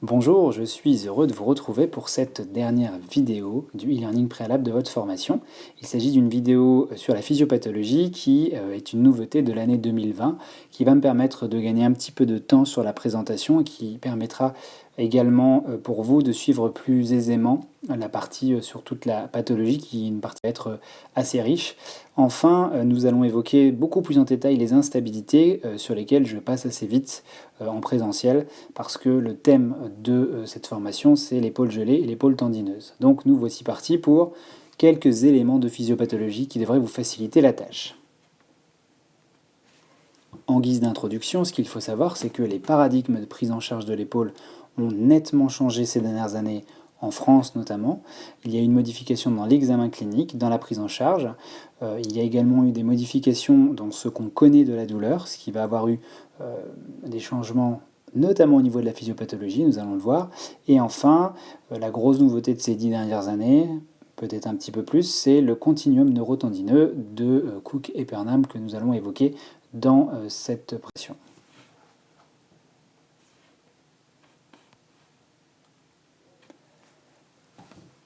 Bonjour, je suis heureux de vous retrouver pour cette dernière vidéo du e-learning préalable de votre formation. Il s'agit d'une vidéo sur la physiopathologie qui est une nouveauté de l'année 2020 qui va me permettre de gagner un petit peu de temps sur la présentation et qui permettra également pour vous de suivre plus aisément la partie sur toute la pathologie qui est une partie va être assez riche. Enfin, nous allons évoquer beaucoup plus en détail les instabilités sur lesquelles je passe assez vite en présentiel parce que le thème de cette formation, c'est l'épaule gelée et l'épaule tendineuse. Donc nous voici partis pour quelques éléments de physiopathologie qui devraient vous faciliter la tâche. En guise d'introduction, ce qu'il faut savoir, c'est que les paradigmes de prise en charge de l'épaule ont nettement changé ces dernières années, en France notamment. Il y a eu une modification dans l'examen clinique, dans la prise en charge. Il y a également eu des modifications dans ce qu'on connaît de la douleur, ce qui va avoir eu des changements notamment au niveau de la physiopathologie, nous allons le voir. Et enfin, la grosse nouveauté de ces 10 dernières années, peut-être un petit peu plus, c'est le continuum neurotendineux de Cook et Pernam que nous allons évoquer dans cette pression.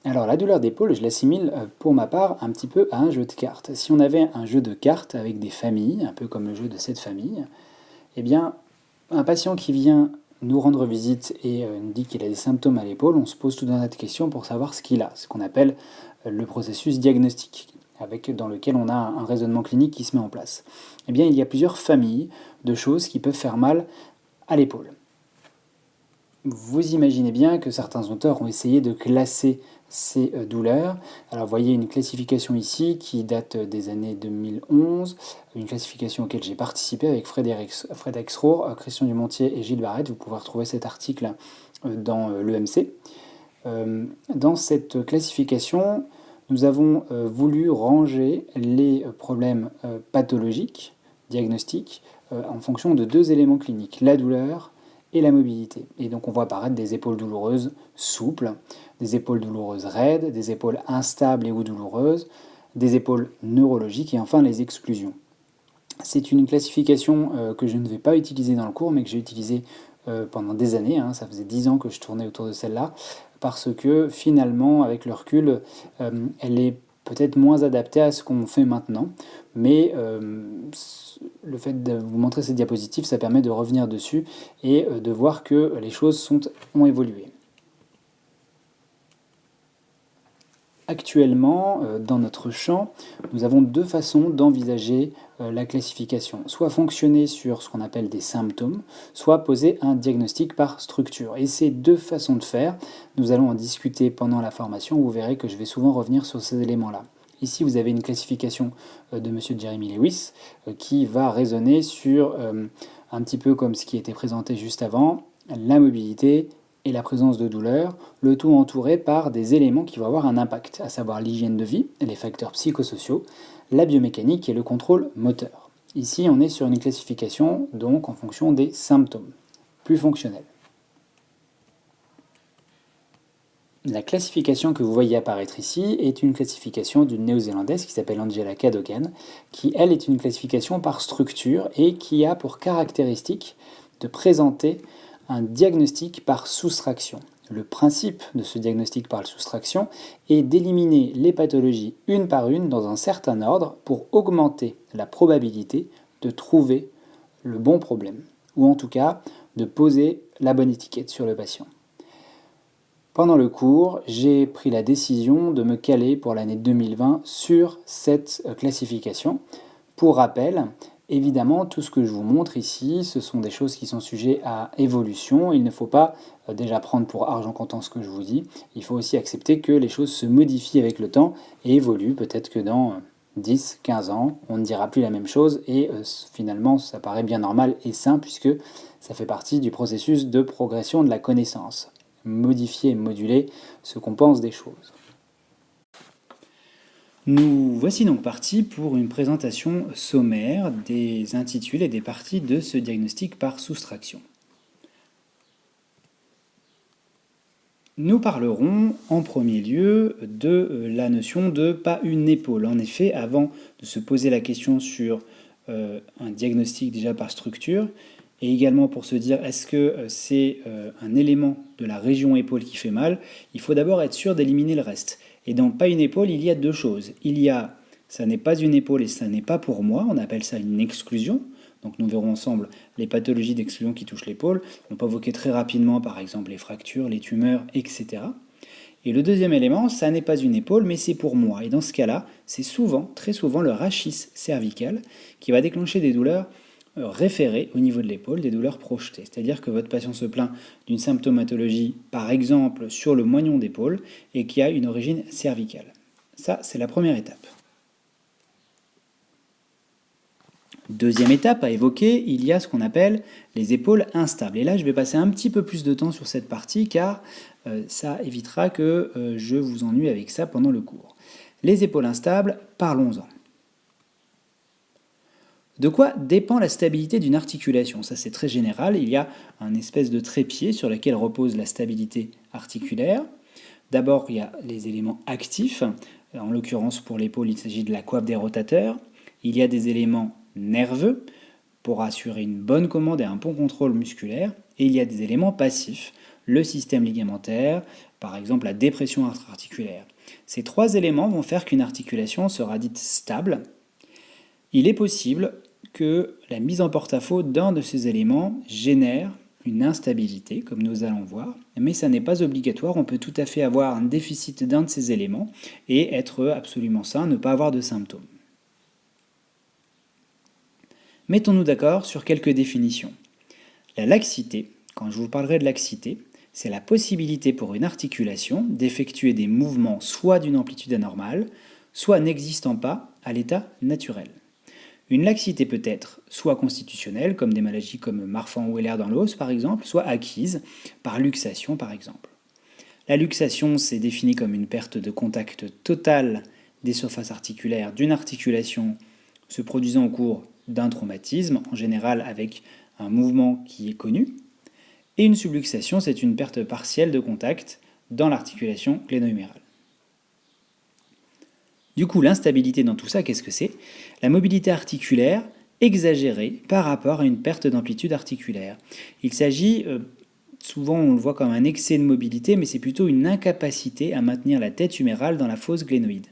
Alors la douleur d'épaule, je l'assimile pour ma part un petit peu à un jeu de cartes. Si on avait un jeu de cartes avec des familles, un peu comme le jeu de cette famille, eh bien un patient qui vient nous rendre visite et nous dit qu'il a des symptômes à l'épaule, on se pose tout un tas de questions pour savoir ce qu'il a, ce qu'on appelle le processus diagnostique, dans lequel on a un raisonnement clinique qui se met en place. Eh bien, il y a plusieurs familles de choses qui peuvent faire mal à l'épaule. Vous imaginez bien que certains auteurs ont essayé de classer ces douleurs. Alors vous voyez une classification ici qui date des années 2011, une classification auquel j'ai participé avec Fred Exrohr, Christian Dumontier et Gilles Barrette. Vous pouvez retrouver cet article dans l'EMC. Dans cette classification, nous avons voulu ranger les problèmes pathologiques, diagnostiques, en fonction de deux éléments cliniques, la douleur et la mobilité. Et donc on voit apparaître des épaules douloureuses souples, des épaules douloureuses raides, des épaules instables et ou douloureuses, des épaules neurologiques et enfin les exclusions. C'est une classification que je ne vais pas utiliser dans le cours, mais que j'ai utilisée pendant des années. Ça faisait 10 ans que je tournais autour de celle-là, parce que finalement, avec le recul, elle est peut-être moins adaptée à ce qu'on fait maintenant, mais le fait de vous montrer cette diapositive, ça permet de revenir dessus et de voir que les choses ont évolué. Actuellement, dans notre champ, nous avons deux façons d'envisager la classification. Soit fonctionner sur ce qu'on appelle des symptômes, soit poser un diagnostic par structure. Et ces deux façons de faire, nous allons en discuter pendant la formation. Vous verrez que je vais souvent revenir sur ces éléments-là. Ici, vous avez une classification de M. Jeremy Lewis qui va raisonner sur, un petit peu comme ce qui était présenté juste avant, la mobilité et la présence de douleur, le tout entouré par des éléments qui vont avoir un impact, à savoir l'hygiène de vie, les facteurs psychosociaux, la biomécanique et le contrôle moteur. Ici, on est sur une classification donc en fonction des symptômes, plus fonctionnels. La classification que vous voyez apparaître ici est une classification d'une néo-zélandaise qui s'appelle Angela Cadogan, qui elle est une classification par structure et qui a pour caractéristique de présenter un diagnostic par soustraction. Le principe de ce diagnostic par soustraction est d'éliminer les pathologies une par une dans un certain ordre pour augmenter la probabilité de trouver le bon problème, ou en tout cas de poser la bonne étiquette sur le patient. Pendant le cours, j'ai pris la décision de me caler pour l'année 2020 sur cette classification. Pour rappel, évidemment, tout ce que je vous montre ici, ce sont des choses qui sont sujettes à évolution. Il ne faut pas déjà prendre pour argent comptant ce que je vous dis. Il faut aussi accepter que les choses se modifient avec le temps et évoluent. Peut-être que dans 10, 15 ans, on ne dira plus la même chose et finalement, ça paraît bien normal et sain puisque ça fait partie du processus de progression de la connaissance. Modifier et moduler ce qu'on pense des choses. Nous voici donc partis pour une présentation sommaire des intitulés et des parties de ce diagnostic par soustraction. Nous parlerons en premier lieu de la notion de pas une épaule. En effet, avant de se poser la question sur un diagnostic déjà par structure, et également pour se dire est-ce que c'est un élément de la région épaule qui fait mal, il faut d'abord être sûr d'éliminer le reste. Et dans pas une épaule, il y a deux choses. Il y a ça n'est pas une épaule et ça n'est pas pour moi, on appelle ça une exclusion. Donc nous verrons ensemble les pathologies d'exclusion qui touchent l'épaule. On peut évoquer très rapidement par exemple les fractures, les tumeurs, etc. Et le deuxième élément, ça n'est pas une épaule, mais c'est pour moi. Et dans ce cas-là, c'est souvent, très souvent, le rachis cervical qui va déclencher des douleurs référées au niveau de l'épaule, des douleurs projetées. C'est-à-dire que votre patient se plaint d'une symptomatologie, par exemple, sur le moignon d'épaule, et qui a une origine cervicale. Ça, c'est la première étape. Deuxième étape à évoquer, il y a ce qu'on appelle les épaules instables. Et là, je vais passer un petit peu plus de temps sur cette partie car ça évitera que je vous ennuie avec ça pendant le cours. Les épaules instables, parlons-en. De quoi dépend la stabilité d'une articulation? Ça, c'est très général. Il y a un espèce de trépied sur lequel repose la stabilité articulaire. D'abord, il y a les éléments actifs. En l'occurrence, pour l'épaule, il s'agit de la coiffe des rotateurs. Il y a des éléments nerveux pour assurer une bonne commande et un bon contrôle musculaire. Et il y a des éléments passifs, le système ligamentaire, par exemple la dépression articulaire. Ces trois éléments vont faire qu'une articulation sera dite stable. Il est possible que la mise en porte-à-faux d'un de ces éléments génère une instabilité, comme nous allons voir, mais ça n'est pas obligatoire, on peut tout à fait avoir un déficit d'un de ces éléments et être absolument sain, ne pas avoir de symptômes. Mettons-nous d'accord sur quelques définitions. La laxité, quand je vous parlerai de laxité, c'est la possibilité pour une articulation d'effectuer des mouvements soit d'une amplitude anormale, soit n'existant pas à l'état naturel. Une laxité peut être soit constitutionnelle, comme des maladies comme Marfan-Weller dans l'os par exemple, soit acquise par luxation par exemple. La luxation, c'est défini comme une perte de contact total des surfaces articulaires d'une articulation se produisant au cours d'un traumatisme, en général avec un mouvement qui est connu. Et une subluxation, c'est une perte partielle de contact dans l'articulation gléno-humérale. Du coup, l'instabilité dans tout ça, qu'est-ce que c'est? La mobilité articulaire exagérée par rapport à une perte d'amplitude articulaire. Il s'agit, souvent on le voit comme un excès de mobilité, mais c'est plutôt une incapacité à maintenir la tête humérale dans la fosse glénoïde.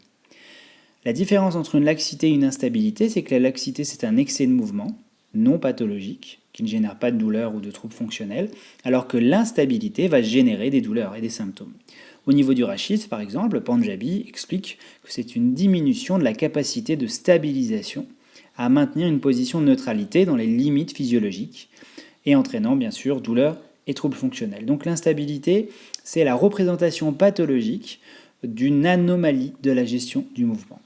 La différence entre une laxité et une instabilité, c'est que la laxité, c'est un excès de mouvement non pathologique, qui ne génère pas de douleur ou de troubles fonctionnels, alors que l'instabilité va générer des douleurs et des symptômes. Au niveau du rachis, par exemple, Panjabi explique que c'est une diminution de la capacité de stabilisation à maintenir une position de neutralité dans les limites physiologiques, et entraînant bien sûr douleur et troubles fonctionnels. Donc l'instabilité, c'est la représentation pathologique d'une anomalie de la gestion du mouvement.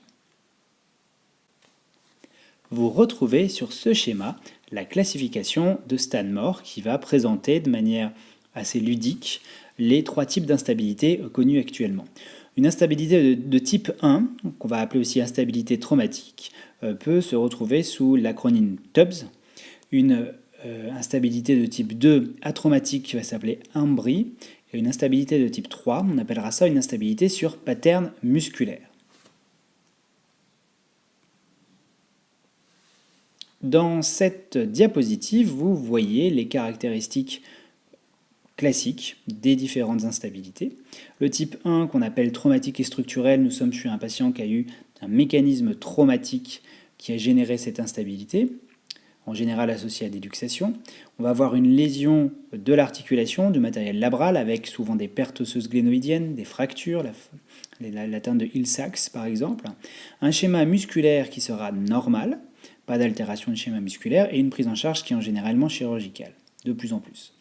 Vous retrouvez sur ce schéma la classification de Stanmore qui va présenter de manière assez ludique les trois types d'instabilité connus actuellement. Une instabilité de type 1, qu'on va appeler aussi instabilité traumatique, peut se retrouver sous l'acronyme TUBS. Une instabilité de type 2 atraumatique qui va s'appeler IMBRI. Et une instabilité de type 3, on appellera ça une instabilité sur pattern musculaire. Dans cette diapositive, vous voyez les caractéristiques classiques des différentes instabilités. Le type 1 qu'on appelle traumatique et structurel, nous sommes sur un patient qui a eu un mécanisme traumatique qui a généré cette instabilité, en général associée à des luxations. On va avoir une lésion de l'articulation, du matériel labral, avec souvent des pertes osseuses glénoïdiennes, des fractures, l'atteinte de Hill-Sachs par exemple. Un schéma musculaire qui sera normal, pas d'altération du schéma musculaire, et une prise en charge qui est généralement chirurgicale, de plus en plus.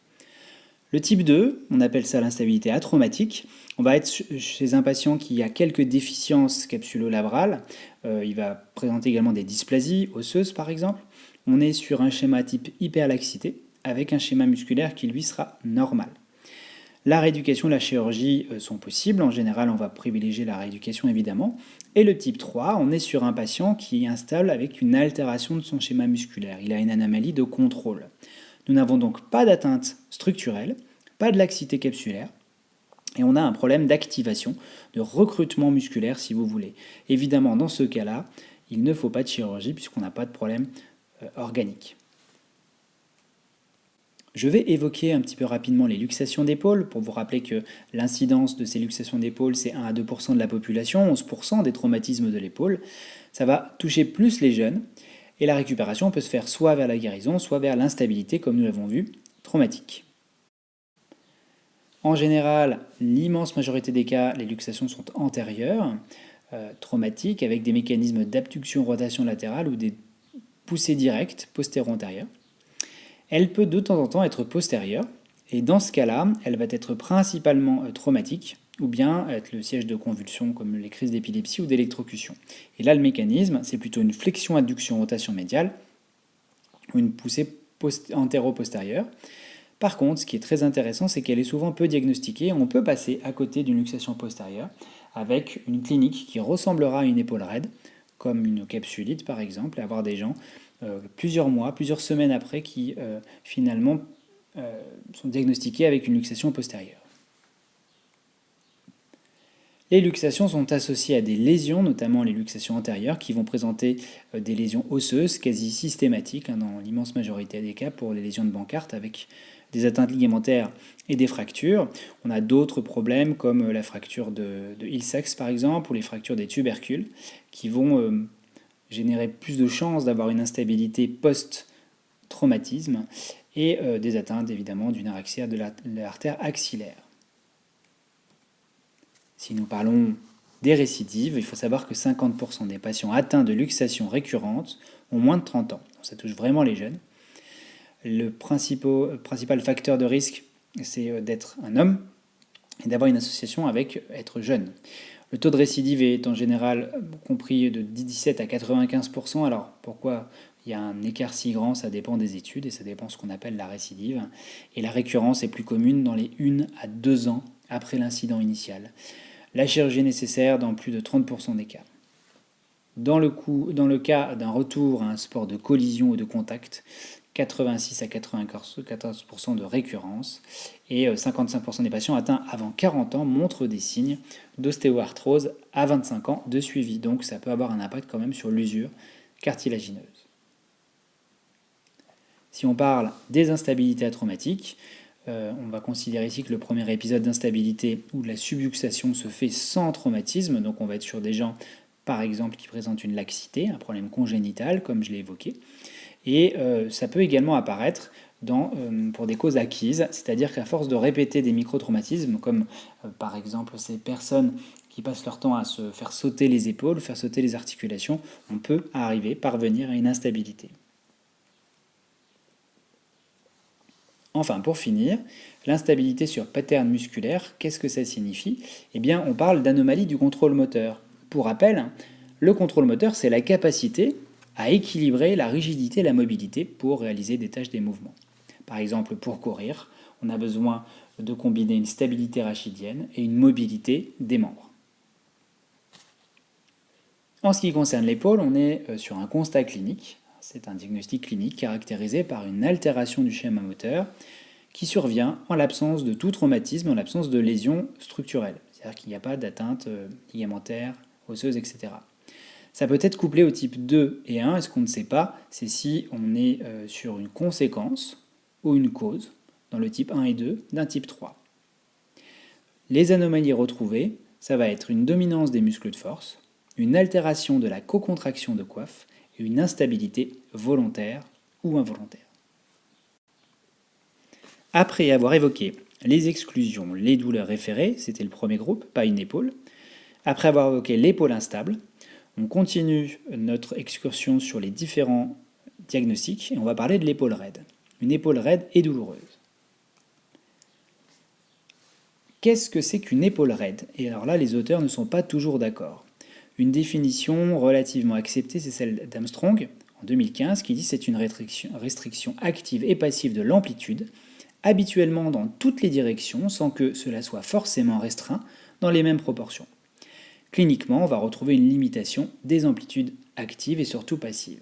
Le type 2, on appelle ça l'instabilité atraumatique. On va être chez un patient qui a quelques déficiences capsulo-labrales. Il va présenter également des dysplasies osseuses, par exemple. On est sur un schéma type hyperlaxité, avec un schéma musculaire qui, lui, sera normal. La rééducation et la chirurgie sont possibles. En général, on va privilégier la rééducation, évidemment. Et le type 3, on est sur un patient qui est instable avec une altération de son schéma musculaire. Il a une anomalie de contrôle. Nous n'avons donc pas d'atteinte structurelle, pas de laxité capsulaire, et on a un problème d'activation, de recrutement musculaire, si vous voulez. Évidemment, dans ce cas-là, il ne faut pas de chirurgie puisqu'on n'a pas de problème organique. Je vais évoquer un petit peu rapidement les luxations d'épaule pour vous rappeler que l'incidence de ces luxations d'épaule, c'est 1 à 2% de la population, 11% des traumatismes de l'épaule. Ça va toucher plus les jeunes et la récupération peut se faire soit vers la guérison, soit vers l'instabilité, comme nous l'avons vu, traumatique. En général, l'immense majorité des cas, les luxations sont antérieures, traumatiques, avec des mécanismes d'abduction-rotation latérale ou des poussées directes postéro-antérieures. Elle peut de temps en temps être postérieure, et dans ce cas-là, elle va être principalement traumatique, ou bien être le siège de convulsions comme les crises d'épilepsie ou d'électrocution. Et là, le mécanisme, c'est plutôt une flexion-adduction-rotation médiale, ou une poussée antéro-postérieure. Par contre, ce qui est très intéressant, c'est qu'elle est souvent peu diagnostiquée. On peut passer à côté d'une luxation postérieure avec une clinique qui ressemblera à une épaule raide, comme une capsulite par exemple, et avoir des gens plusieurs mois, plusieurs semaines après qui finalement sont diagnostiqués avec une luxation postérieure. Les luxations sont associées à des lésions, notamment les luxations antérieures, qui vont présenter des lésions osseuses quasi systématiques dans l'immense majorité des cas pour les lésions de Bankart avec des atteintes ligamentaires et des fractures. On a d'autres problèmes comme la fracture de Hill-Sachs par exemple ou les fractures des tubercules qui vont générer plus de chances d'avoir une instabilité post-traumatisme et des atteintes évidemment d'une apraxia de l'artère axillaire. Si nous parlons des récidives, il faut savoir que 50% des patients atteints de luxation récurrente ont moins de 30 ans. Donc ça touche vraiment les jeunes. Le principal facteur de risque, c'est d'être un homme et d'avoir une association avec être jeune. Le taux de récidive est en général compris de 17 à 95%. Alors pourquoi il y a un écart si grand? Ça dépend des études et ça dépend de ce qu'on appelle la récidive. Et la récurrence est plus commune dans les 1 à 2 ans après l'incident initial. La chirurgie est nécessaire dans plus de 30% des cas. Dans le cas d'un retour à un sport de collision ou de contact, 86 à 94% de récurrence et 55% des patients atteints avant 40 ans montrent des signes d'ostéoarthrose à 25 ans de suivi. Donc ça peut avoir un impact quand même sur l'usure cartilagineuse. Si on parle des instabilités atraumatiques, on va considérer ici que le premier épisode d'instabilité ou de la subluxation se fait sans traumatisme, donc on va être sur des gens par exemple qui présentent une laxité, un problème congénital comme je l'ai évoqué, et ça peut également apparaître pour des causes acquises, c'est-à-dire qu'à force de répéter des micro-traumatismes, comme par exemple ces personnes qui passent leur temps à se faire sauter les épaules, faire sauter les articulations, on peut parvenir à une instabilité. Enfin, pour finir, l'instabilité sur pattern musculaire, qu'est-ce que ça signifie? Eh bien, on parle d'anomalie du contrôle moteur. Pour rappel, le contrôle moteur, c'est la capacité à équilibrer la rigidité et la mobilité pour réaliser des tâches des mouvements. Par exemple, pour courir, on a besoin de combiner une stabilité rachidienne et une mobilité des membres. En ce qui concerne l'épaule, on est sur un constat clinique. C'est un diagnostic clinique caractérisé par une altération du schéma moteur qui survient en l'absence de tout traumatisme, en l'absence de lésions structurelles. C'est-à-dire qu'il n'y a pas d'atteinte ligamentaire, osseuse, etc. Ça peut être couplé au type 2 et 1, et ce qu'on ne sait pas, c'est si on est sur une conséquence ou une cause, dans le type 1 et 2, d'un type 3. Les anomalies retrouvées, ça va être une dominance des muscles de force, une altération de la cocontraction de coiffe et une instabilité volontaire ou involontaire. Après avoir évoqué les exclusions, les douleurs référées, c'était le premier groupe, pas une épaule. Après avoir évoqué l'épaule instable, on continue notre excursion sur les différents diagnostics et on va parler de l'épaule raide. Une épaule raide et douloureuse. Qu'est-ce que c'est qu'une épaule raide? Et alors là, les auteurs ne sont pas toujours d'accord. Une définition relativement acceptée, c'est celle d'Armstrong, en 2015, qui dit que c'est une restriction active et passive de l'amplitude, habituellement dans toutes les directions, sans que cela soit forcément restreint dans les mêmes proportions. Cliniquement, on va retrouver une limitation des amplitudes actives et surtout passives.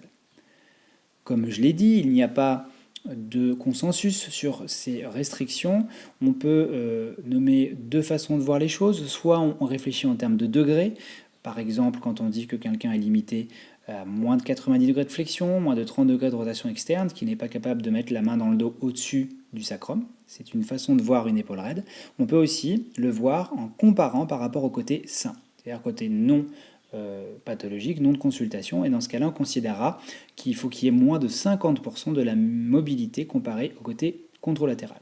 Comme je l'ai dit, il n'y a pas de consensus sur ces restrictions. On peut nommer deux façons de voir les choses. Soit on réfléchit en termes de degrés. Par exemple, quand on dit que quelqu'un est limité à moins de 90 degrés de flexion, moins de 30 degrés de rotation externe, qui n'est pas capable de mettre la main dans le dos au-dessus du sacrum. C'est une façon de voir une épaule raide. On peut aussi le voir en comparant par rapport au côté sain, c'est-à-dire côté non pathologique, non de consultation, et dans ce cas-là, on considérera qu'il faut qu'il y ait moins de 50% de la mobilité comparée au côté contralatéral.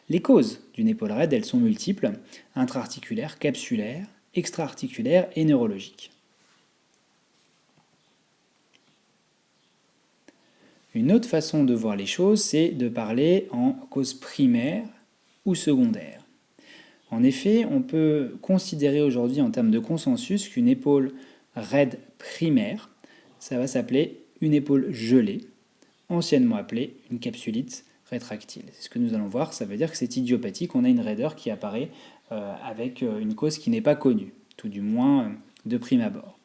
Les causes d'une épaule raide, elles sont multiples, intra-articulaires, capsulaires, extra-articulaires et neurologiques. Une autre façon de voir les choses, c'est de parler en cause primaire ou secondaire. En effet, on peut considérer aujourd'hui en termes de consensus qu'une épaule raide primaire, ça va s'appeler une épaule gelée, anciennement appelée une capsulite rétractile. C'est ce que nous allons voir, ça veut dire que c'est idiopathique, on a une raideur qui apparaît avec une cause qui n'est pas connue, tout du moins de prime abord.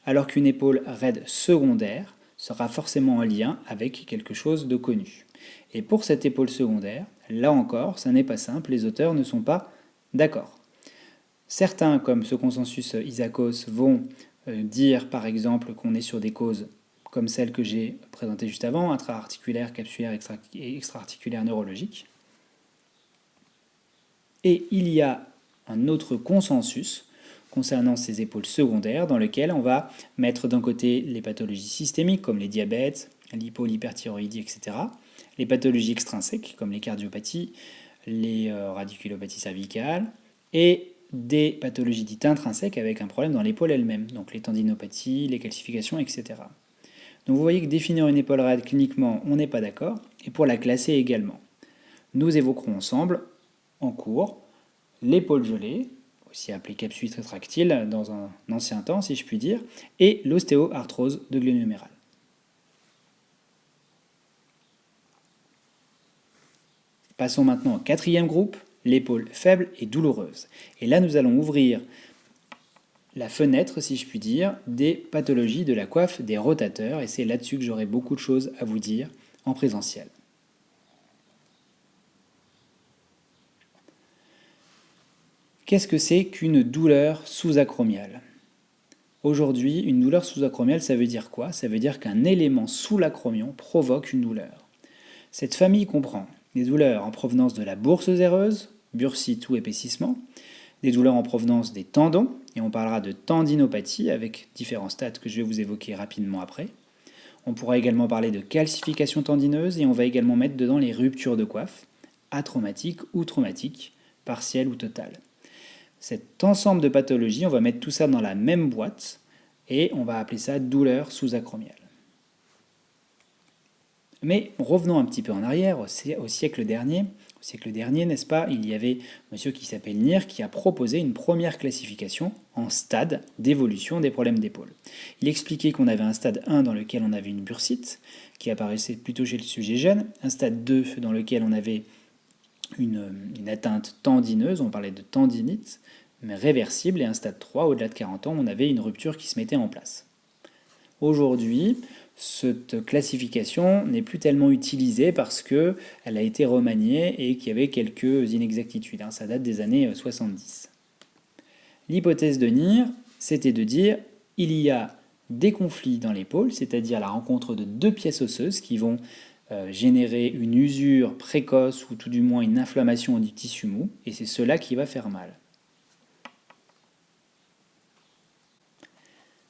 Alors qu'une épaule raide secondaire sera forcément en lien avec quelque chose de connu. Et pour cette épaule secondaire, là encore, ça n'est pas simple, les auteurs ne sont pas d'accord. Certains, comme ce consensus Isakos, vont dire par exemple qu'on est sur des causes comme celles que j'ai présentées juste avant, intra-articulaire, capsulaire et extra-articulaire neurologique. Et il y a un autre consensus concernant ces épaules secondaires, dans lequel on va mettre d'un côté les pathologies systémiques, comme les diabètes, l'hyperthyroïdie, etc., les pathologies extrinsèques, comme les cardiopathies, les radiculopathies cervicales, et des pathologies dites intrinsèques avec un problème dans l'épaule elle-même, donc les tendinopathies, les calcifications, etc. Donc vous voyez que définir une épaule raide cliniquement, on n'est pas d'accord, et pour la classer également. Nous évoquerons ensemble, en cours, l'épaule gelée, aussi appelée capsulite rétractile dans un ancien temps, si je puis dire, et l'ostéoarthrose de glenohuméral. Passons maintenant au quatrième groupe, l'épaule faible et douloureuse. Et là, nous allons ouvrir la fenêtre, si je puis dire, des pathologies de la coiffe des rotateurs, et c'est là-dessus que j'aurai beaucoup de choses à vous dire en présentiel. Qu'est-ce que c'est qu'une douleur sous-acromiale ? Aujourd'hui, une douleur sous-acromiale, ça veut dire quoi ? Ça veut dire qu'un élément sous l'acromion provoque une douleur. Cette famille comprend des douleurs en provenance de la bourse séreuse, bursite ou épaississement, des douleurs en provenance des tendons, et on parlera de tendinopathie avec différents stades que je vais vous évoquer rapidement après. On pourra également parler de calcification tendineuse, et on va également mettre dedans les ruptures de coiffe, atraumatiques ou traumatiques, partielles ou totales. Cet ensemble de pathologies, on va mettre tout ça dans la même boîte et on va appeler ça douleur sous-acromiale. Mais revenons un petit peu en arrière, au siècle dernier, n'est-ce pas, il y avait monsieur qui s'appelle Nier qui a proposé une première classification en stade d'évolution des problèmes d'épaule. Il expliquait qu'on avait un stade 1 dans lequel on avait une bursite, qui apparaissait plutôt chez le sujet jeune, un stade 2 dans lequel on avait une atteinte tendineuse, on parlait de tendinite, mais réversible, et un stade 3, au-delà de 40 ans, on avait une rupture qui se mettait en place. Aujourd'hui, cette classification n'est plus tellement utilisée parce qu'elle a été remaniée et qu'il y avait quelques inexactitudes. Ça date des années 70. L'hypothèse de Nier, c'était de dire il y a des conflits dans l'épaule, c'est-à-dire la rencontre de deux pièces osseuses qui vont générer une usure précoce ou tout du moins une inflammation du tissu mou, et c'est cela qui va faire mal.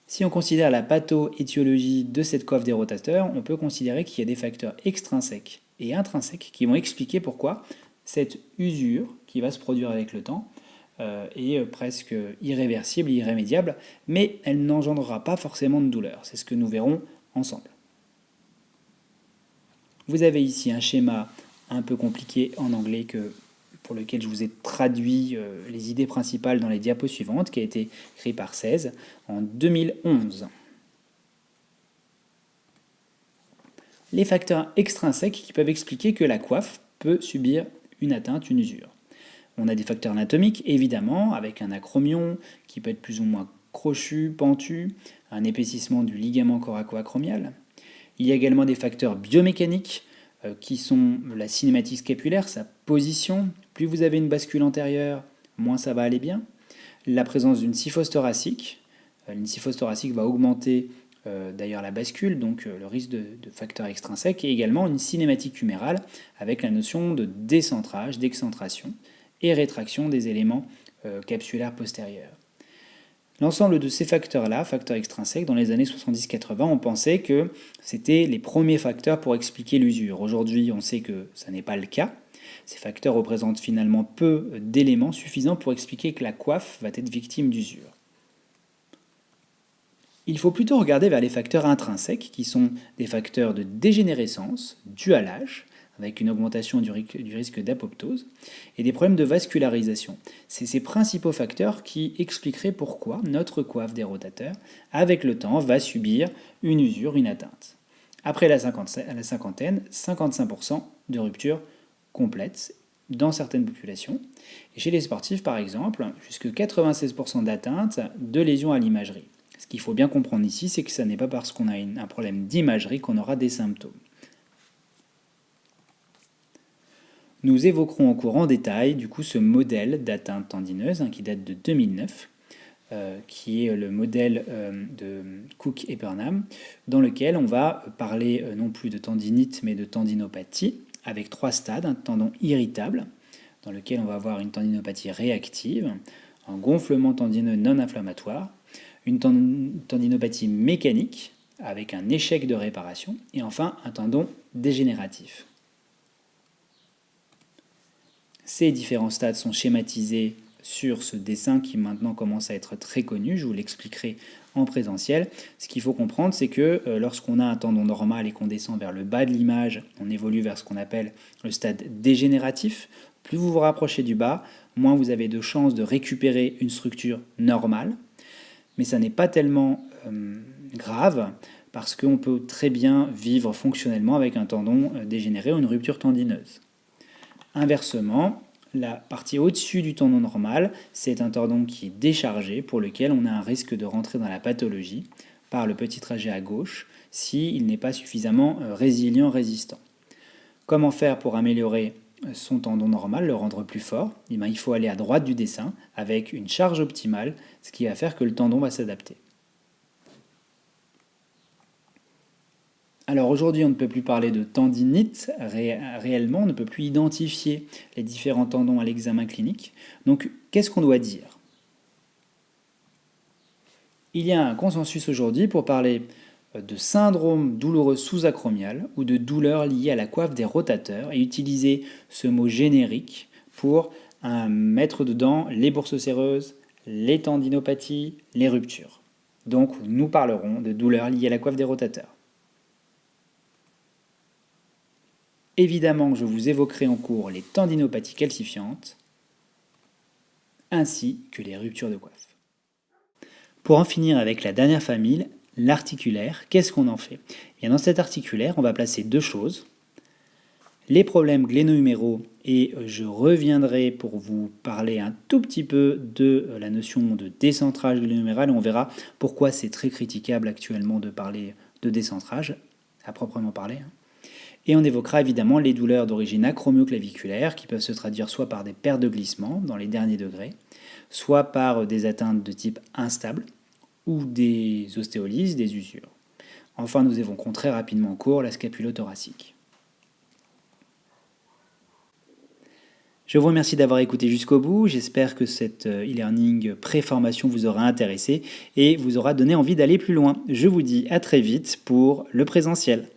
Si on considère la patho-étiologie de cette coiffe des rotateurs, on peut considérer qu'il y a des facteurs extrinsèques et intrinsèques qui vont expliquer pourquoi cette usure qui va se produire avec le temps est presque irréversible et irrémédiable, mais elle n'engendrera pas forcément de douleur. C'est ce que nous verrons ensemble. Vous avez ici un schéma un peu compliqué en anglais pour lequel je vous ai traduit les idées principales dans les diapos suivantes, qui a été créé par 16 en 2011. Les facteurs extrinsèques qui peuvent expliquer que la coiffe peut subir une atteinte, une usure. On a des facteurs anatomiques, évidemment, avec un acromion qui peut être plus ou moins crochu, pentu, un épaississement du ligament coraco-acromial. Il y a également des facteurs biomécaniques qui sont la cinématique scapulaire, sa position. Plus vous avez une bascule antérieure, moins ça va aller bien. La présence d'une syphose thoracique. Une syphose thoracique va augmenter d'ailleurs la bascule, donc le risque de facteur extrinsèque, et également une cinématique humérale avec la notion de décentrage, d'excentration et rétraction des éléments capsulaires postérieurs. L'ensemble de ces facteurs-là, facteurs extrinsèques, dans les années 70-80, on pensait que c'était les premiers facteurs pour expliquer l'usure. Aujourd'hui, on sait que ça n'est pas le cas. Ces facteurs représentent finalement peu d'éléments suffisants pour expliquer que la coiffe va être victime d'usure. Il faut plutôt regarder vers les facteurs intrinsèques, qui sont des facteurs de dégénérescence dus à l'âge, avec une augmentation du risque d'apoptose, et des problèmes de vascularisation. C'est ces principaux facteurs qui expliqueraient pourquoi notre coiffe des rotateurs, avec le temps, va subir une usure, une atteinte. Après la cinquantaine, 55% de rupture complète dans certaines populations. Et chez les sportifs, par exemple, jusqu'à 96% d'atteinte de lésions à l'imagerie. Ce qu'il faut bien comprendre ici, c'est que ce n'est pas parce qu'on a un problème d'imagerie qu'on aura des symptômes. Nous évoquerons en cours en détail du coup ce modèle d'atteinte tendineuse qui date de 2009, qui est le modèle de Cook et Burnham, dans lequel on va parler non plus de tendinite mais de tendinopathie, avec 3 stades: un tendon irritable, dans lequel on va avoir une tendinopathie réactive, un gonflement tendineux non inflammatoire, une tendinopathie mécanique, avec un échec de réparation, et enfin un tendon dégénératif. Ces différents stades sont schématisés sur ce dessin qui maintenant commence à être très connu, je vous l'expliquerai en présentiel. Ce qu'il faut comprendre, c'est que lorsqu'on a un tendon normal et qu'on descend vers le bas de l'image, on évolue vers ce qu'on appelle le stade dégénératif. Plus vous vous rapprochez du bas, moins vous avez de chances de récupérer une structure normale. Mais ça n'est pas tellement grave, parce qu'on peut très bien vivre fonctionnellement avec un tendon dégénéré ou une rupture tendineuse. Inversement, la partie au-dessus du tendon normal, c'est un tendon qui est déchargé, pour lequel on a un risque de rentrer dans la pathologie par le petit trajet à gauche, s'il n'est pas suffisamment résilient, résistant. Comment faire pour améliorer son tendon normal, le rendre plus fort? Il faut aller à droite du dessin avec une charge optimale, ce qui va faire que le tendon va s'adapter. Alors aujourd'hui, on ne peut plus parler de tendinite réellement, on ne peut plus identifier les différents tendons à l'examen clinique. Donc, qu'est-ce qu'on doit dire? Il y a un consensus aujourd'hui pour parler de syndrome douloureux sous-acromial ou de douleur liée à la coiffe des rotateurs et utiliser ce mot générique pour mettre dedans les bourses séreuses, les tendinopathies, les ruptures. Donc, nous parlerons de douleur liée à la coiffe des rotateurs. Évidemment, je vous évoquerai en cours les tendinopathies calcifiantes, ainsi que les ruptures de coiffe. Pour en finir avec la dernière famille, l'articulaire, qu'est-ce qu'on en fait? Bien, dans cet articulaire, on va placer 2 choses. Les problèmes gléno-huméraux, et je reviendrai pour vous parler un tout petit peu de la notion de décentrage gléno-huméral, et on verra pourquoi c'est très critiquable actuellement de parler de décentrage, à proprement parler. Et on évoquera évidemment les douleurs d'origine acromioclaviculaire qui peuvent se traduire soit par des pertes de glissement dans les derniers degrés, soit par des atteintes de type instable ou des ostéolyses, des usures. Enfin, nous évoquerons très rapidement en cours la scapulothoracique. Je vous remercie d'avoir écouté jusqu'au bout. J'espère que cette e-learning pré-formation vous aura intéressé et vous aura donné envie d'aller plus loin. Je vous dis à très vite pour le présentiel.